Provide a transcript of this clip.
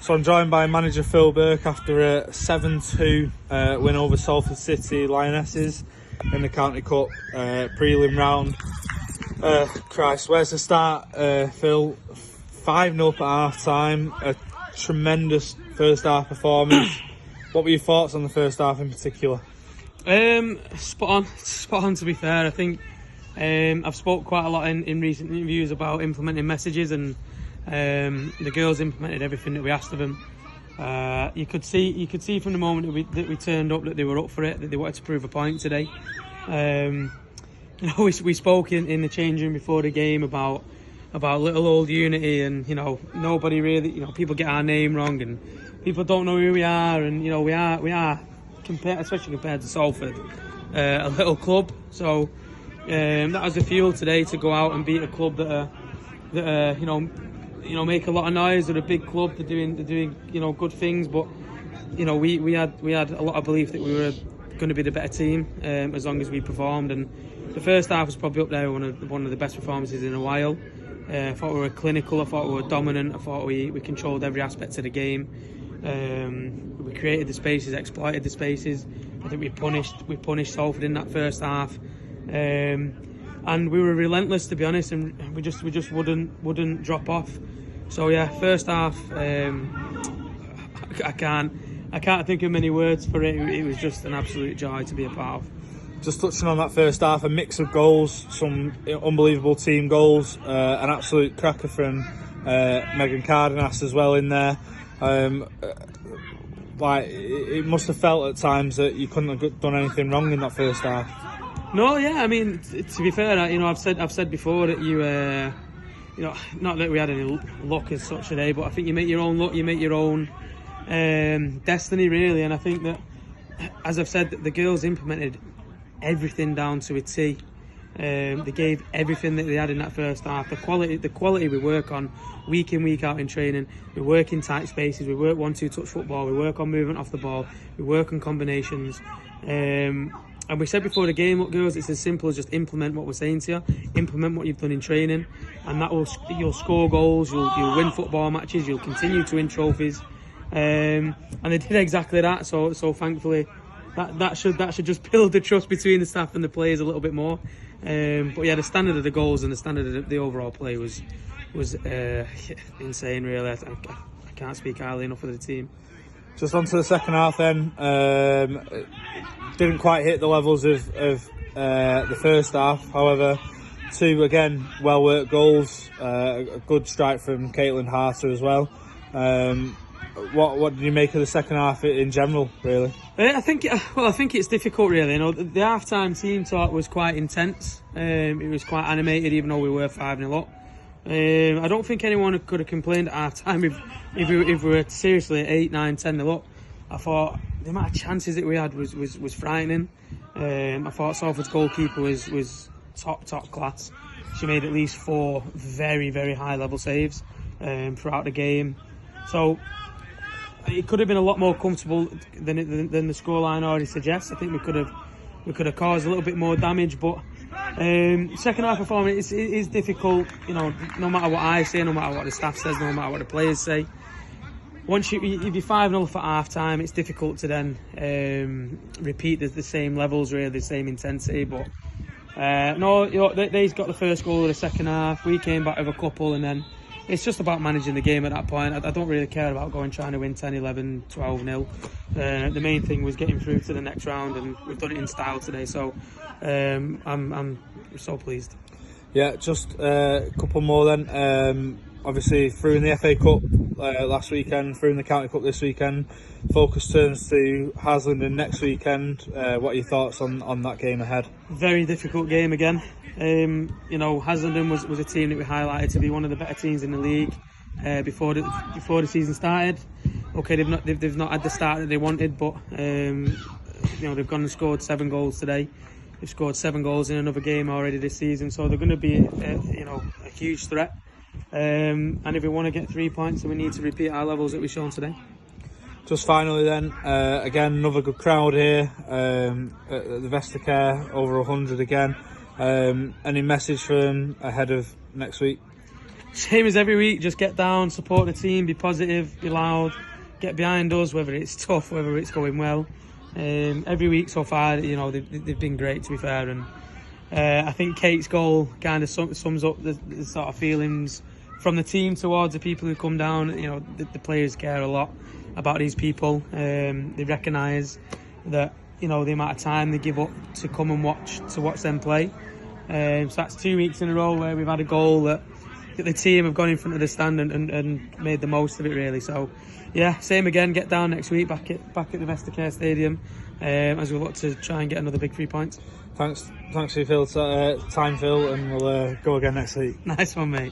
So I'm joined by Manager Phil Burke after a 7-2 win over Salford City Lionesses in the County Cup prelim round. Christ, where's the start, Phil? 5-0 at half time, a tremendous first half performance. What were your thoughts on the first half in particular? Spot on to be fair. I think I've spoke quite a lot in recent interviews about implementing messages, and the girls implemented everything that we asked of them. You could see from the moment that we turned up that they were up for it, that they wanted to prove a point today. We spoke in the change room before the game about little old unity, and nobody really, people get our name wrong and people don't know who we are, and we are especially compared to Salford, a little club. So that was the fuel today to go out and beat a club that make a lot of noise. They're a big club. They're doing good things, but we had a lot of belief that we were going to be the better team as long as we performed. And the first half was probably up there, one of the best performances in a while. I thought we were clinical. I thought we were dominant. I thought we controlled every aspect of the game. We created the spaces, exploited the spaces. I think we punished Salford in that first half, and we were relentless, to be honest, and we just wouldn't drop off. So yeah, first half, I can't think of many words for it. It was just an absolute joy to be a part of. Just touching on that first half, a mix of goals, some unbelievable team goals, an absolute cracker from Megan Cardenas as well in there. It must have felt at times that you couldn't have done anything wrong in that first half. No, yeah, I mean, to be fair, I've said before that not that we had any luck as such today, but I think you make your own luck, you make your own destiny, really. And I think that, as I've said, the girls implemented everything down to a T. They gave everything that they had in that first half. The quality we work on week in, week out in training. We work in tight spaces. We work 1-2 touch football. We work on movement off the ball. We work on combinations. And we said before the game, look, girls, it's as simple as just implement what we're saying to you. Implement what you've done in training, and you'll score goals. You'll win football matches. You'll continue to win trophies. And they did exactly that. So thankfully, that should just build the trust between the staff and the players a little bit more. But yeah, the standard of the goals and the standard of the overall play was insane, really. I can't speak highly enough of the team. Just on to the second half then. Didn't quite hit the levels of the first half. However, two, again, well-worked goals. A good strike from Caitlin Harter as well. What did you make of the second half in general, really? I think it's difficult, really. The half-time team talk was quite intense. It was quite animated, even though we were 5-0 up. I don't think anyone could have complained at half-time if we were seriously at 8, 9, 10-0 up. I thought the amount of chances that we had was frightening. I thought Salford's goalkeeper was top class. She made at least 4 very, very high-level saves throughout the game. So it could have been a lot more comfortable than the scoreline already suggests. I think we could have caused a little bit more damage, but second half performance is difficult. No matter what I say, no matter what the staff says, no matter what the players say. Once if you're 5-0 for half time, it's difficult to then repeat the same levels, really, the same intensity. But they's got the first goal of the second half. We came back with a couple, and then it's just about managing the game at that point. I don't really care about trying to win 10, 11, 12-0. The main thing was getting through to the next round, and we've done it in style today. So I'm so pleased. Yeah, just a couple more then. Obviously, through in the FA Cup last weekend, through in the County Cup this weekend. Focus turns to Haslingden next weekend. What are your thoughts on that game ahead? Very difficult game again. Haslingden was a team that we highlighted to be one of the better teams in the league before the season started. Okay, they've not had the start that they wanted, but they've gone and scored 7 goals today. They've scored 7 goals in another game already this season, so they're going to be a huge threat. And if we want to get 3 points, then we need to repeat our levels that we've shown today. Just finally then, again, another good crowd here at the Vestacare, over 100 again. Any message for them ahead of next week? Same as every week, just get down, support the team, be positive, be loud, get behind us, whether it's tough, whether it's going well. Every week so far, you know, they've been great, to be fair. And I think Kate's goal kind of sums up the sort of feelings from the team towards the people who come down. You know, the players care a lot about these people. They recognise that, you know, the amount of time they give up to come and watch them play. So that's 2 weeks in a row where we've had a goal that the team have gone in front of the stand and made the most of it, really. So yeah, same again, get down next week back at the Vestacare Stadium as we look to try and get another big 3 points. Thanks for your time, Phil, and we'll go again next week. Nice one, mate.